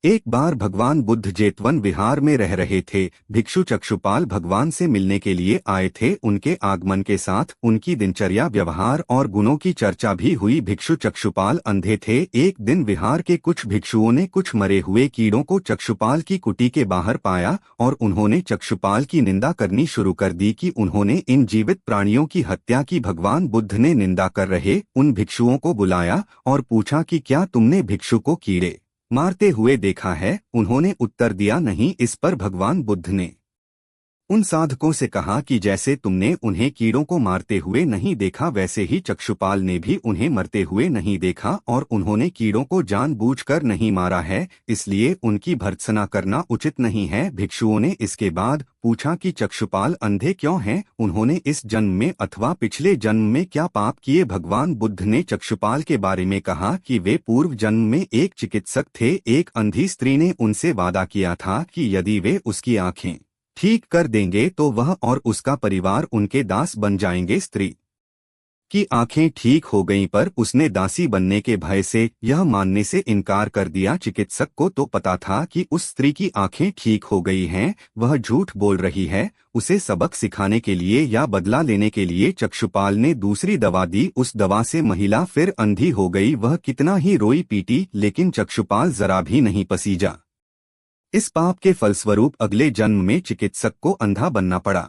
एक बार भगवान बुद्ध जेतवन विहार में रह रहे थे। भिक्षु चक्षुपाल भगवान से मिलने के लिए आए थे। उनके आगमन के साथ उनकी दिनचर्या, व्यवहार और गुणों की चर्चा भी हुई। भिक्षु चक्षुपाल अंधे थे। एक दिन विहार के कुछ भिक्षुओं ने कुछ मरे हुए कीड़ों को चक्षुपाल की कुटी के बाहर पाया और उन्होंने चक्षुपाल की निंदा करनी शुरू कर दी कि उन्होंने इन जीवित प्राणियों की हत्या की। भगवान बुद्ध ने निंदा कर रहे उन भिक्षुओं को बुलाया और पूछा कि क्या तुमने भिक्षु को कीड़े मारते हुए देखा है? उन्होंने उत्तर दिया, नहीं। इस पर भगवान बुद्ध ने उन साधकों से कहा कि जैसे तुमने उन्हें कीड़ों को मारते हुए नहीं देखा, वैसे ही चक्षुपाल ने भी उन्हें मरते हुए नहीं देखा और उन्होंने कीड़ों को जानबूझकर नहीं मारा है, इसलिए उनकी भर्त्सना करना उचित नहीं है। भिक्षुओं ने इसके बाद पूछा कि चक्षुपाल अंधे क्यों हैं? उन्होंने इस जन्म में अथवा पिछले जन्म में क्या पाप किए? भगवान बुद्ध ने चक्षुपाल के बारे में कहा कि वे पूर्व जन्म में एक चिकित्सक थे। एक अंधी स्त्री ने उनसे वादा किया था कि यदि वे उसकी आंखें ठीक कर देंगे तो वह और उसका परिवार उनके दास बन जाएंगे। स्त्री की आंखें ठीक हो गईं, पर उसने दासी बनने के भय से यह मानने से इनकार कर दिया। चिकित्सक को तो पता था कि उस स्त्री की आंखें ठीक हो गई हैं, वह झूठ बोल रही है। उसे सबक सिखाने के लिए या बदला लेने के लिए चक्षुपाल ने दूसरी दवा दी। उस दवा से महिला फिर अंधी हो गई। वह कितना ही रोई पीटी, लेकिन चक्षुपाल जरा भी नहीं पसीजा। इस पाप के फलस्वरूप अगले जन्म में चिकित्सक को अंधा बनना पड़ा।